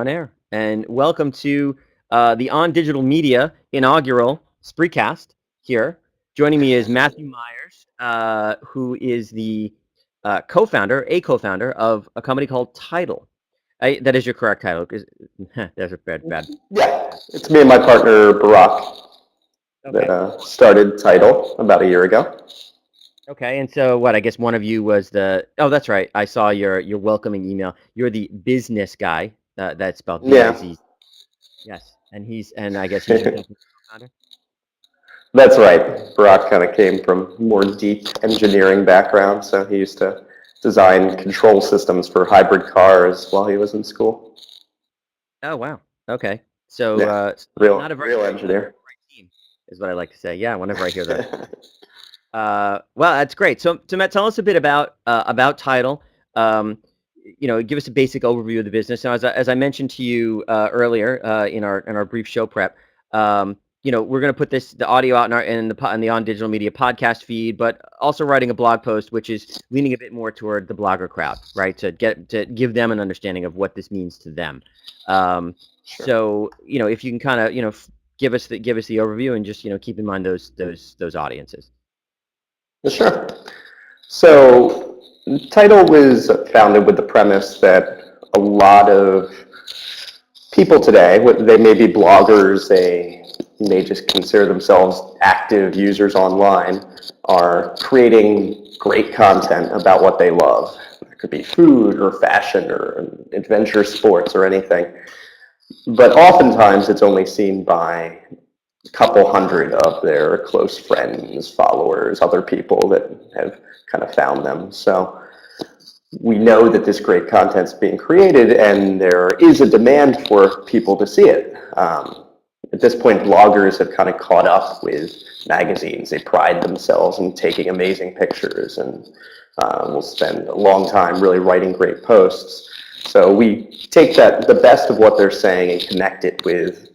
on air. And welcome to the On Digital Media inaugural Spreecast here. Joining me is Matthew Myers, who is the co-founder of a company called Tid.al. That is your correct title. There's a bad. Yeah, it's me and my partner Barack Okay. that started Tid.al about a year ago. Okay, and so what? I guess one of you was the. Oh, that's right. I saw your welcoming email. You're the business guy. That's spelled Yeah, BIZ. Yes, and I guess he's your technical co-founder. that's right. Barack kind of came from more deep engineering background, so he used to design control systems for hybrid cars while he was in school. Oh wow. Okay. So Yeah, not a real engineer. right team is what I like to say. Yeah, whenever I hear that. Well, that's great. So Matt, tell us a bit about Tidal. Um, give us a basic overview of the business. Now, as I mentioned to you earlier in our brief show prep, we're going to put the audio out in the On Digital Media podcast feed, but also writing a blog post, which is leaning a bit more toward the blogger crowd, right? To give them an understanding of what this means to them. Sure. So if you can kind of give us the overview and just keep in mind those audiences. Sure. So, Tidal was founded with the premise that a lot of people today, they may be bloggers, they may just consider themselves active users online, are creating great content about what they love. It could be food or fashion or adventure sports or anything. But oftentimes it's only seen by a couple hundred of their close friends, followers, other people that have kind of found them. So we know that this great content is being created and there is a demand for people to see it. At this point, bloggers have kind of caught up with magazines. They pride themselves in taking amazing pictures and will spend a long time really writing great posts. So we take the best of what they're saying and connect it with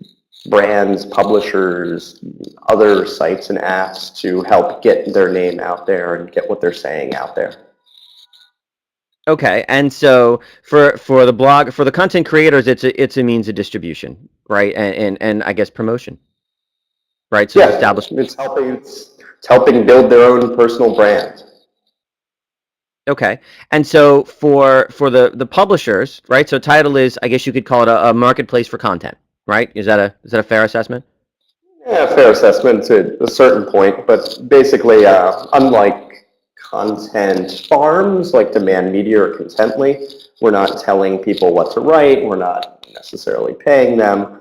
brands, publishers, other sites and apps to help get their name out there and get what they're saying out there. Okay, and so for the content creators, it's a means of distribution, right? And I guess promotion, right? So Yeah, establish. it's helping build their own personal brand. Okay, and so for the publishers, right? So Tidal is, I guess you could call it a marketplace for content, right? Is that a fair assessment? Yeah, fair assessment to a certain point, but basically, unlike content farms like Demand Media or Contently, we're not telling people what to write. We're not necessarily paying them.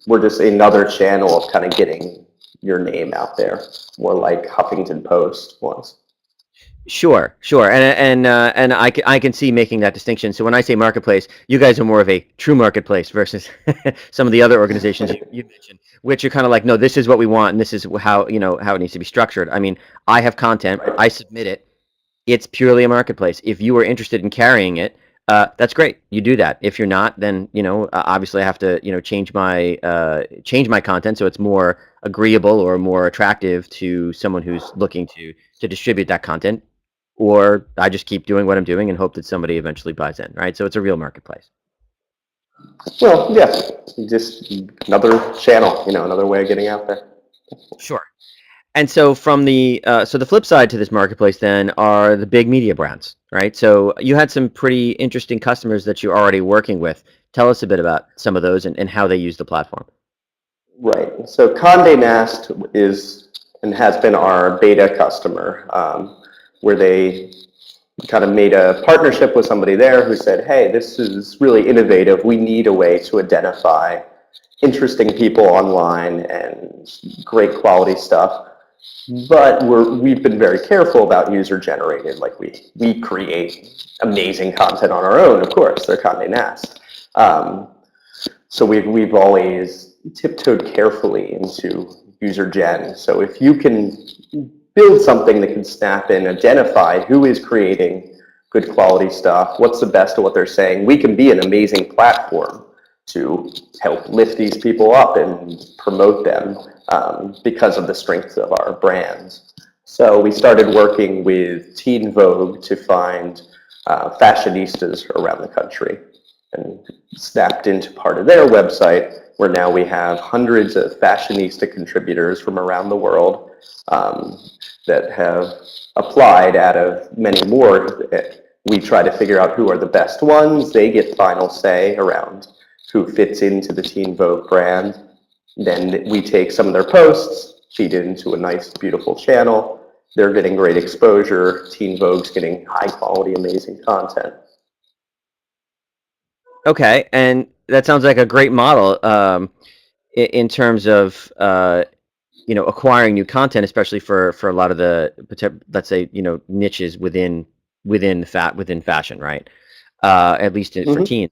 We're just another channel of kind of getting your name out there, more like Huffington Post was. Sure, and I can see making that distinction. So when I say marketplace, you guys are more of a true marketplace versus some of the other organizations you mentioned, which are kind of like, no, this is what we want, and this is how it needs to be structured. I mean, I have content, Right. I submit it. It's purely a marketplace. If you are interested in carrying it, that's great. You do that. If you're not, then obviously I have to change my content so it's more agreeable or more attractive to someone who's looking to distribute that content, or I just keep doing what I'm doing and hope that somebody eventually buys in, right? So it's a real marketplace. Well, yeah, just another channel, another way of getting out there. Sure. And so from the flip side to this marketplace then are the big media brands, right? So you had some pretty interesting customers that you're already working with. Tell us a bit about some of those and how they use the platform. Right. So Condé Nast is and has been our beta customer, where they kind of made a partnership with somebody there who said, hey, this is really innovative. We need a way to identify interesting people online and great quality stuff. But we've been very careful about user generated. Like we create amazing content on our own, of course. They're Condé Nast. So we've always tiptoed carefully into user gen. So if you can build something that can snap in, identify who is creating good quality stuff, what's the best of what they're saying, we can be an amazing platform to help lift these people up and promote them because of the strength of our brands. So we started working with Teen Vogue to find fashionistas around the country. and snapped into part of their website, where now we have hundreds of fashionista contributors from around the world that have applied out of many more. We try to figure out who are the best ones. They get final say around who fits into the Teen Vogue brand. Then we take some of their posts, feed it into a nice, beautiful channel. They're getting great exposure. Teen Vogue's getting high quality, amazing content. Okay, and that sounds like a great model in terms of acquiring new content, especially for a lot of the let's say niches within fashion, right? At least for Mm-hmm. teens.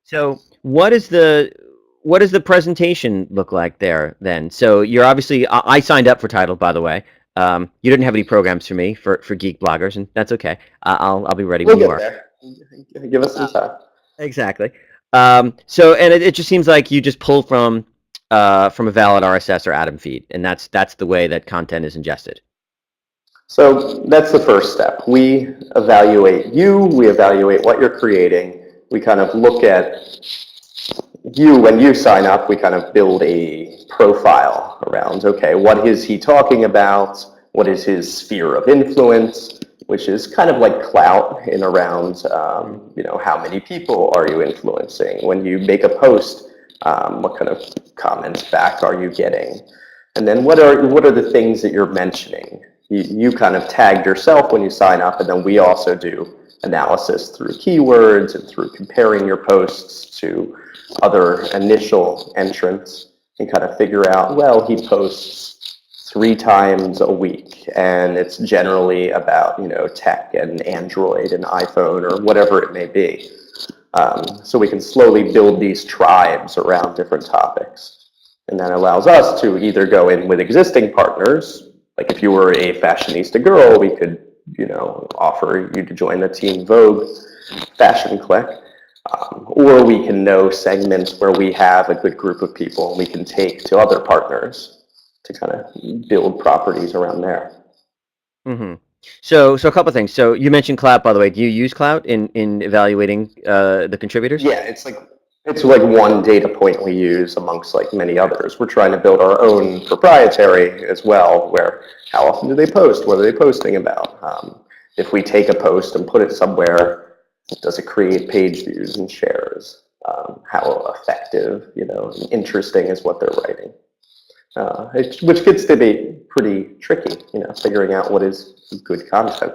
So what does the presentation look like there then? So you're obviously I signed up for Tidal, by the way. You didn't have any programs for me for geek bloggers, and that's okay. I'll be ready We'll when you get are. there. Give us some time. Exactly. So, and it just seems like you just pull from a valid RSS or Atom feed, and that's the way that content is ingested. So that's the first step. We evaluate you, we evaluate what you're creating. We kind of look at you, when you sign up, we kind of build a profile around, okay, what is he talking about? What is his sphere of influence? Which is kind of like clout in around, how many people are you influencing? When you make a post, what kind of comments back are you getting? And then what are the things that you're mentioning? You kind of tagged yourself when you sign up, and then we also do analysis through keywords and through comparing your posts to other initial entrants and kind of figure out, well, he posts 3 times a week, and it's generally about tech and Android and iPhone or whatever it may be. So we can slowly build these tribes around different topics. And that allows us to either go in with existing partners, like if you were a fashionista girl, we could, offer you to join the Teen Vogue fashion clique. Or we can know segments where we have a good group of people and we can take to other partners to kind of build properties around there. Hmm. So a couple things. So you mentioned Clout, by the way. Do you use Clout in evaluating the contributors? Yeah, it's like one data point we use amongst like many others. We're trying to build our own proprietary as well, where how often do they post? What are they posting about? If we take a post and put it somewhere, does it create page views and shares? How effective, and interesting is what they're writing. Which gets to be pretty tricky, figuring out what is good content.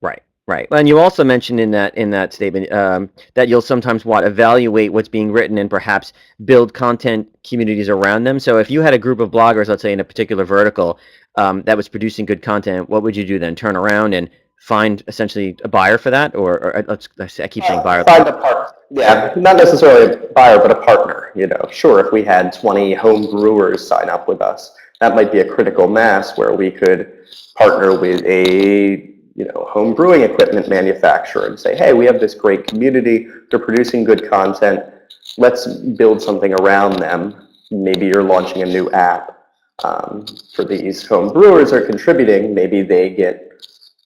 Right, right. And you also mentioned in that statement that you'll sometimes evaluate what's being written and perhaps build content communities around them. So if you had a group of bloggers, let's say in a particular vertical, that was producing good content, what would you do then? Turn around and find essentially a buyer for that, or I keep saying buyer. Find a partner. Yeah, not necessarily a buyer, but a partner. Sure, if we had 20 home brewers sign up with us, that might be a critical mass where we could partner with a home brewing equipment manufacturer and say, hey, we have this great community. They're producing good content. Let's build something around them. Maybe you're launching a new app for these home brewers are contributing. Maybe they get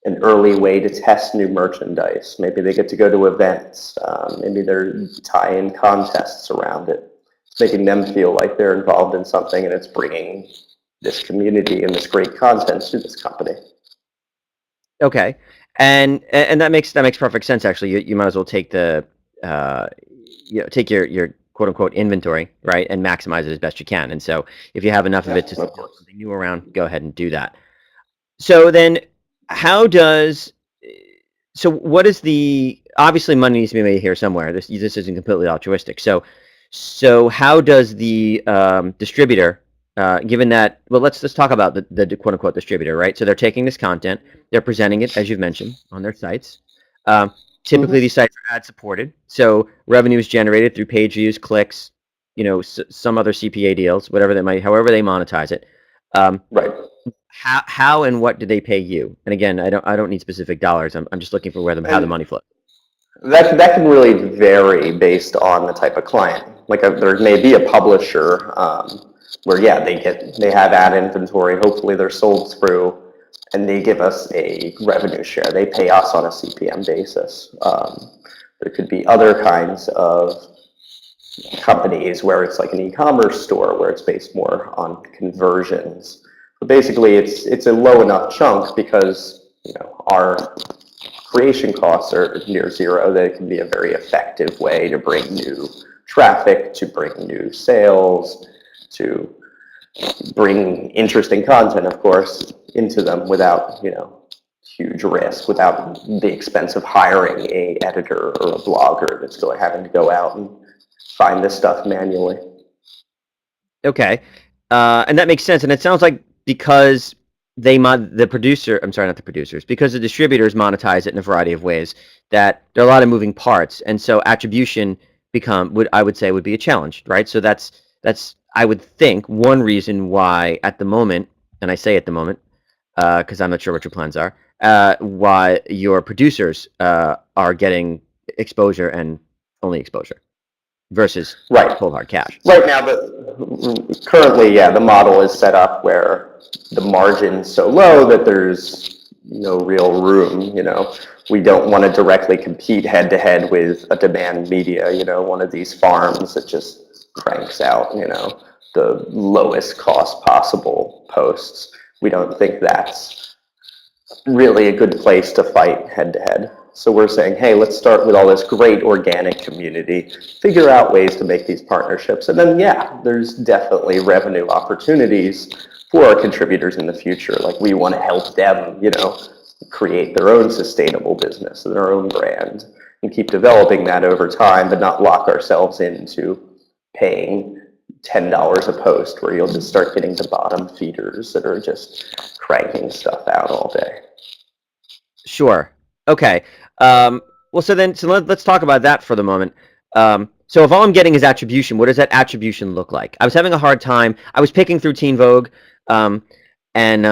an early way to test new merchandise. Maybe they get to go to events. Maybe they're tie-in contests around it. It's making them feel like they're involved in something, and it's bringing this community and this great content to this company. Okay, and that makes perfect sense. Actually, you might as well take take your quote unquote inventory, right, and maximize it as best you can. And so if you have enough of Yeah, it to of build course. something new around, go ahead and do that. So then, how does what is the obviously money needs to be made here somewhere. This isn't completely altruistic. So how does the distributor, given that, well, let's talk about the quote unquote distributor, right? So they're taking this content, they're presenting it, as you've mentioned, on their sites. Um, Typically, Mm-hmm. these sites are ad supported, so revenue is generated through page views, clicks, some other CPA deals, however they monetize it. Um, Right. how and what do they pay you? And again, I don't need specific dollars. I'm just looking for how the And money flows. that can really vary based on the type of client. Like there may be a publisher where they have ad inventory. Hopefully they're sold through, and they give us a revenue share. They pay us on a CPM basis. There could be other kinds of companies where it's like an e-commerce store where it's based more on conversions. But basically, it's a low enough chunk because our creation costs are near zero that it can be a very effective way to bring new traffic, to bring new sales, to bring interesting content, of course, into them without huge risk, without the expense of hiring a editor or a blogger that's having to go out and find this stuff manually. Okay, and that makes sense. And it sounds like because the producer, I'm sorry, not the producers, because the distributors monetize it in a variety of ways, that there are a lot of moving parts, and so attribution I would say would be a challenge, right? So that's I would think one reason why at the moment, and I say at the moment, because I'm not sure what your plans are, why your producers are getting exposure and only exposure versus Right. cold hard cash. Right now, currently, yeah, the model is set up where the margin's so low that there's no real room. We don't want to directly compete head to head with a demand media. One of these farms that just cranks out the lowest cost possible posts. We don't think that's really a good place to fight head to head. So we're saying, hey, let's start with all this great organic community, figure out ways to make these partnerships. And then, yeah, there's definitely revenue opportunities for our contributors in the future. Like, we want to help them, create their own sustainable business and their own brand and keep developing that over time, but not lock ourselves into paying $10 a post where you'll just start getting the bottom feeders that are just cranking stuff out all day. Sure. Okay. Well, so let's talk about that for the moment. So if all I'm getting is attribution, what does that attribution look like? I was having a hard time. I was picking through Teen Vogue, and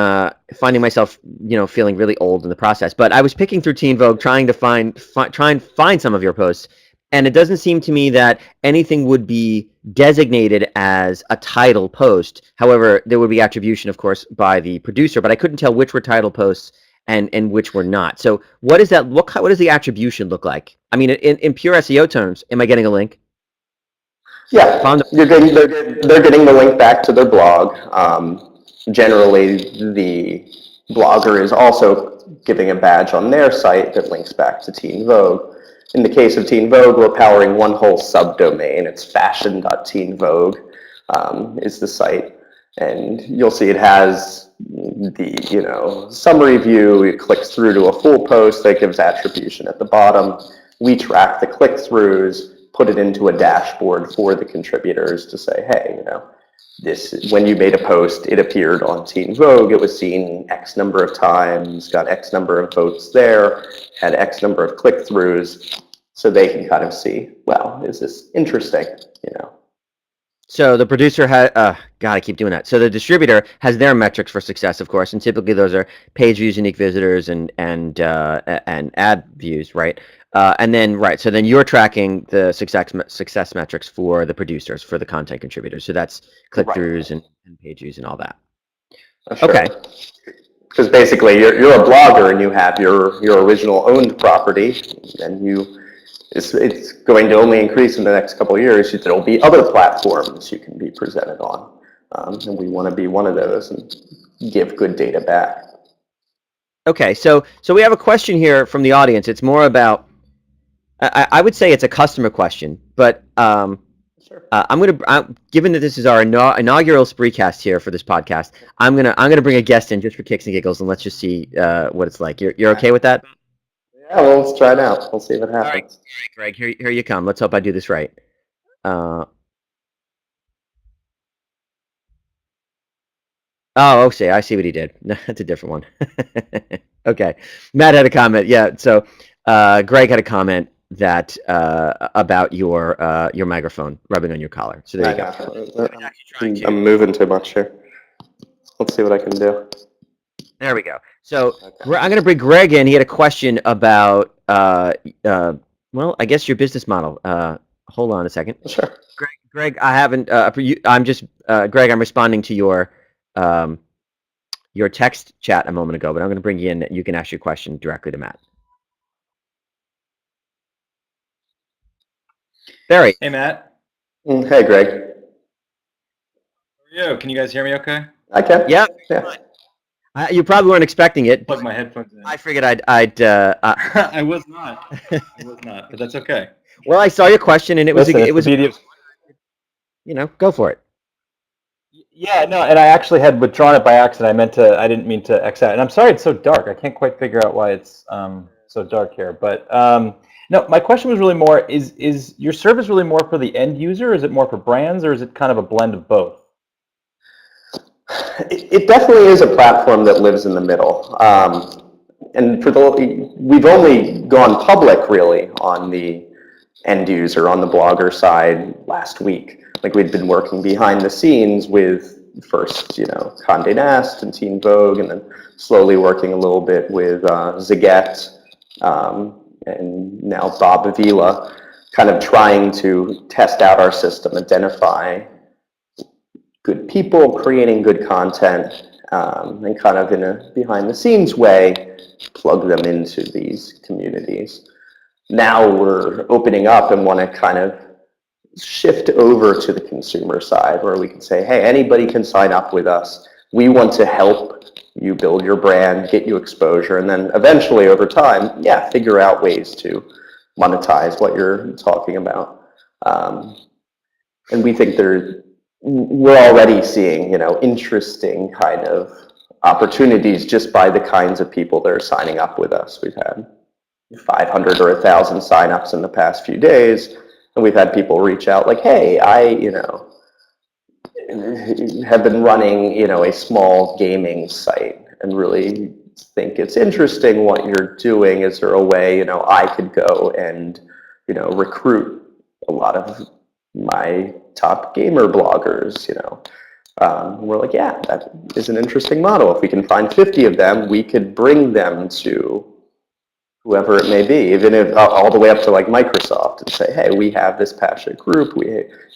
finding myself, feeling really old in the process. But I was picking through Teen Vogue, trying to try and find some of your posts, and it doesn't seem to me that anything would be designated as a title post. However, there would be attribution, of course, by the producer, but I couldn't tell which were title posts and which were not. So what is that? What does the attribution look like? I mean, in pure SEO terms, am I getting a link? Yeah, they're getting the link back to their blog. Generally, the blogger is also giving a badge on their site that links back to Teen Vogue. In the case of Teen Vogue, we're powering one whole subdomain. It's fashion.teenvogue is the site. And you'll see it has the summary view. It clicks through to a full post that gives attribution at the bottom. We track the click-throughs, put it into a dashboard for the contributors to say, hey, this, when you made a post, it appeared on Teen Vogue, it was seen X number of times, got X number of votes there, had X number of click-throughs, so they can kind of see, well, is this interesting, So the producer God, I keep doing that. So the distributor has their metrics for success, of course, and typically those are page views, unique visitors, and ad views, right? And then so then you're tracking the success metrics for the producers, for the content contributors. So that's click-throughs and page views and all that. Sure. Okay. Because basically you're a blogger and you have your original owned property, and it's going to only increase in the next couple of years. There'll be other platforms you can be presented on, and we want to be one of those and give good data back. Okay, so we have a question here from the audience. It's more about, I would say it's a customer question, but Sure. given that this is our inaugural Spreecast here for this podcast, I'm gonna bring a guest in just for kicks and giggles, and let's just see what it's like. You're okay with that? Yeah, well, let's try it out. We'll see what happens. All right, Greg, here you come. Let's hope I do this right. Oh, okay, I see what he did. That's a different one. Okay, Matt had a comment. Yeah, so Greg had a comment that about your microphone rubbing on your collar. So there you go. I'm moving too much here. Let's see what I can do. There we go. So I'm going to bring Greg in. He had a question about, well, I guess your business model. Hold on a second. Sure. Greg, I haven't. I'm just Greg. I'm responding to your text chat a moment ago, but I'm going to bring you in. You can ask your question directly to Matt. Barry. Hey, Matt. Hey, Greg. How are you? Can you guys hear me okay? I can. Yep. Yeah. You probably weren't expecting it. Plug my headphones in. I figured I'd I was not. I was not, but that's okay. well, I saw your question and it was Listen, it it's was the beauty of... go for it. Yeah, no, and I actually had withdrawn it by accident. I didn't mean to X out. And I'm sorry it's so dark. I can't quite figure out why it's so dark here. But no, my question was really more, is your service really more for the end user? Is it more for brands, or is it kind of a blend of both? It definitely is a platform that lives in the middle. And we've only gone public really on the end user, on the blogger side last week. Like we'd been working behind the scenes with first, Condé Nast and Teen Vogue, and then slowly working a little bit with Zagat, and now Bob Avila, kind of trying to test out our system, identify good people creating good content, and kind of in a behind the scenes way, plug them into these communities. Now we're opening up and want to kind of shift over to the consumer side where we can say, hey, anybody can sign up with us. We want to help you build your brand, get you exposure, and then eventually over time, figure out ways to monetize what you're talking about. And we think we're already seeing, interesting kind of opportunities just by the kinds of people that are signing up with us. We've had 500 or 1,000 signups in the past few days, and we've had people reach out like, hey, I, have been running, a small gaming site and really think it's interesting what you're doing. Is there a way, I could go and, recruit a lot of my top gamer bloggers, we're like, yeah, that is an interesting model. If we can find 50 of them, we could bring them to whoever it may be, even if all the way up to like Microsoft, and say, hey, we have this passionate group.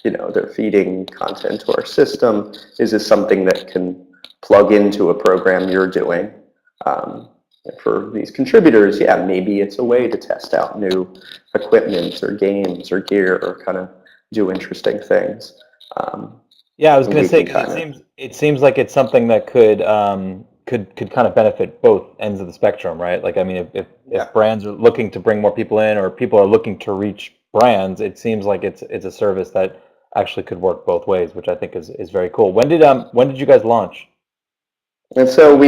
They're feeding content to our system. Is this something that can plug into a program you're doing? For these contributors, maybe it's a way to test out new equipment or games or gear or kind of do interesting things. Yeah, I was going to say, because it seems like it's something that could kind of benefit both ends of the spectrum, right? Like, I mean, if brands are looking to bring more people in, or people are looking to reach brands, it seems like it's a service that actually could work both ways, which I think is very cool. When did you guys launch? And so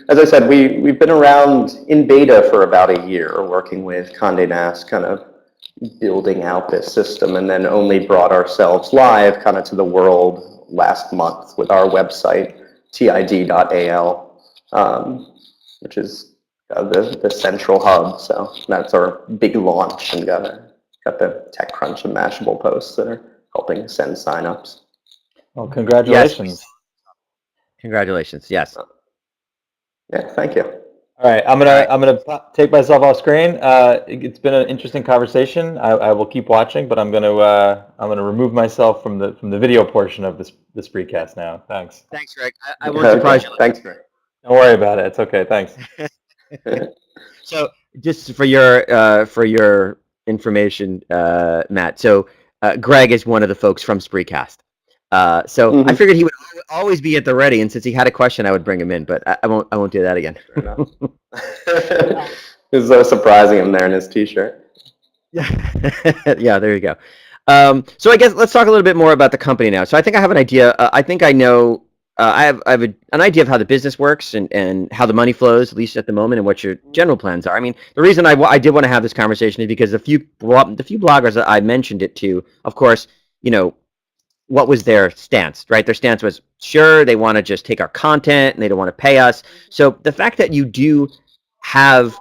as I said, we've been around in beta for about a year, working with Condé Nast, kind of building out this system, and then only brought ourselves live kind of to the world last month with our website, Tid.al, which is the central hub. So that's our big launch, and got the TechCrunch and Mashable posts that are helping send signups. Well, congratulations. Yes. Congratulations. Yes. Yeah, thank you. All right, I'm gonna take myself off screen. It's been an interesting conversation. I will keep watching, but I'm gonna remove myself from the video portion of this precast now. Thanks. Thanks, Greg. I won't surprise you. Thanks, Greg. Don't worry about it. It's okay. Thanks. So, just for your information, Matt. So, Greg is one of the folks from Spreecast. So I figured he would always be at the ready, and since he had a question, I would bring him in. But I won't do that again. It's so surprising him there in his T-shirt. Yeah, there you go. So I guess let's talk a little bit more about the company now. So I think I have an idea. I think I know. I have an idea of how the business works and how the money flows, at least at the moment, and what your general plans are. I mean, the reason I did want to have this conversation is because the few bloggers that I mentioned it to, of course, what was their stance, right? Their stance was, sure, they want to just take our content and they don't want to pay us. So the fact that you do have,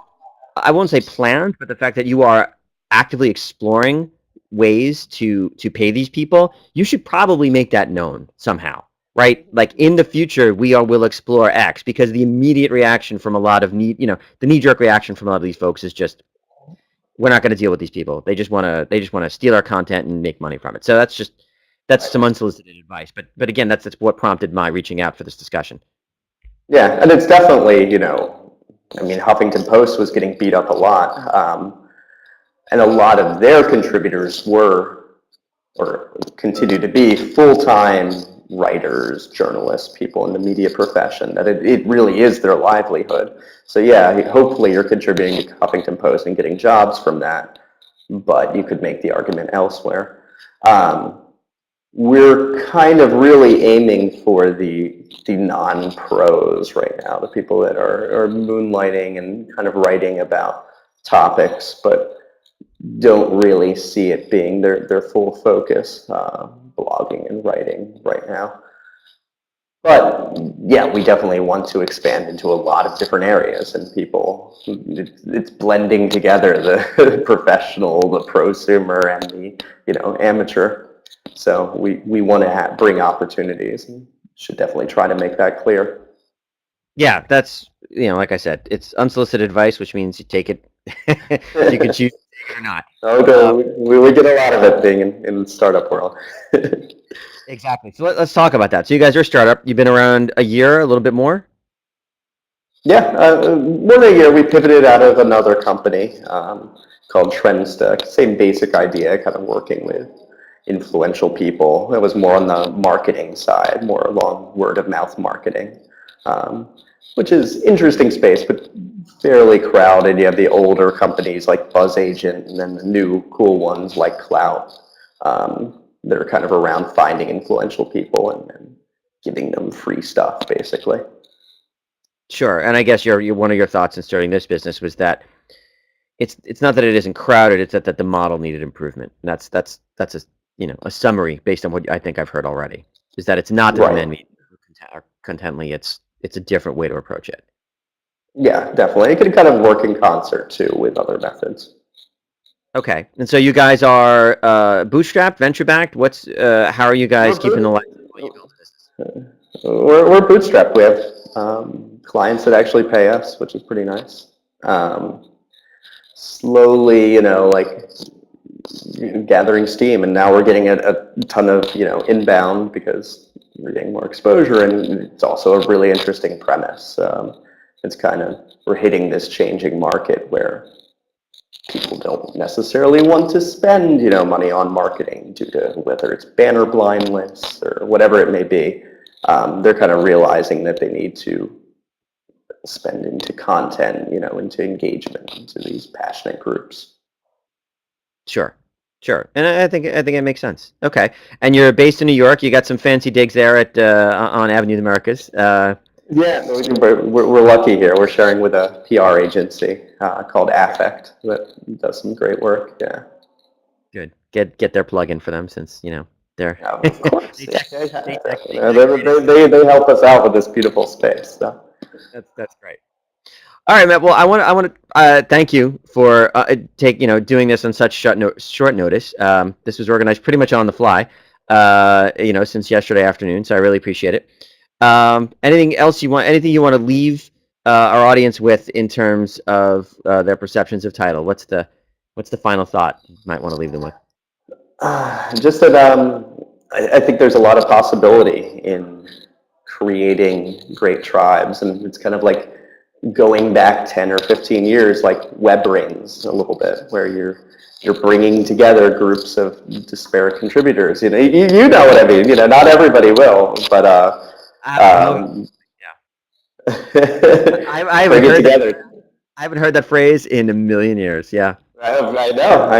I won't say plans, but the fact that you are actively exploring ways to pay these people, you should probably make that known somehow, right? Like in the future, will explore X, because the immediate reaction from a lot of the knee-jerk reaction from a lot of these folks is just, we're not going to deal with these people. They just want to steal our content and make money from it. So that's some unsolicited advice, but again, that's what prompted my reaching out for this discussion. Yeah, and it's definitely, I mean, Huffington Post was getting beat up a lot, and a lot of their contributors were or continue to be full-time writers, journalists, people in the media profession, that it really is their livelihood. So yeah, hopefully you're contributing to Huffington Post and getting jobs from that, but you could make the argument elsewhere. We're kind of really aiming for the non-pros right now, the people that are moonlighting and kind of writing about topics, but don't really see it being their full focus, blogging and writing right now. But yeah, we definitely want to expand into a lot of different areas, and people, it's blending together the professional, the prosumer, and the amateur. So we want to bring opportunities, and should definitely try to make that clear. Yeah, that's, like I said, it's unsolicited advice, which means you take it. You can choose to take it or not. Okay, we get a lot of it being in the startup world. Exactly. So let's talk about that. So you guys are a startup. You've been around a year, a little bit more? Yeah, more than a year. We pivoted out of another company called Trendsta. Same basic idea, kind of working with influential people. It was more on the marketing side, more along word of mouth marketing, which is interesting space, but fairly crowded. You have the older companies like Buzz Agent, and then the new cool ones like Clout. That are kind of around finding influential people and giving them free stuff, basically. Sure. And I guess your one of your thoughts in starting this business was that it's not that it isn't crowded, it's that the model needed improvement. And that's a summary based on what I think I've heard already. Is that it's not that the men meet contently, it's a different way to approach it. Yeah, definitely. It can kind of work in concert too with other methods. Okay, and so you guys are bootstrapped, venture backed. How are you guys keeping the lights on while you build a business? We're bootstrapped. We have clients that actually pay us, which is pretty nice. Slowly, gathering steam, and now we're getting a ton of inbound because we're getting more exposure, and it's also a really interesting premise. It's kind of, we're hitting this changing market where people don't necessarily want to spend money on marketing due to whether it's banner blind lists or whatever it may be. They're kind of realizing that they need to spend into content, into engagement, into these passionate groups. Sure, and I think it makes sense. Okay, and you're based in New York. You got some fancy digs there at on Avenue of the Americas. Yeah, we're lucky here. We're sharing with a PR agency called Affect that does some great work. Yeah. Good. Get their plug in for them, since they're Of course. they they help us out with this beautiful space. So. That's great. All right, Matt. Well, I want to thank you for doing this on such short notice. This was organized pretty much on the fly, since yesterday afternoon. So I really appreciate it. Anything else you want? Anything you want to leave our audience with in terms of their perceptions of Tid.al? What's the final thought you might want to leave them with? Just that I think there's a lot of possibility in creating great tribes, and it's kind of like going back 10 or 15 years, like web rings a little bit, where you're bringing together groups of disparate contributors. You know what I mean. Not everybody will, but yeah. I haven't heard that phrase in a million years. Yeah. I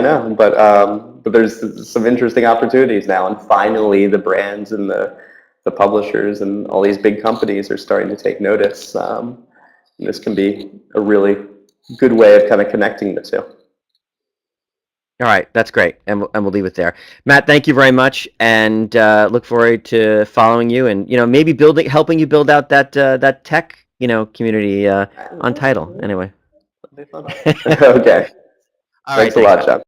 know, but there's some interesting opportunities now, and finally the brands and the publishers and all these big companies are starting to take notice. This can be a really good way of kind of connecting the two. All right, that's great, and we'll leave it there. Matt, thank you very much, and look forward to following you, and maybe helping you build out that tech community on Tid.al. Anyway. Okay. All right, thanks a lot, John.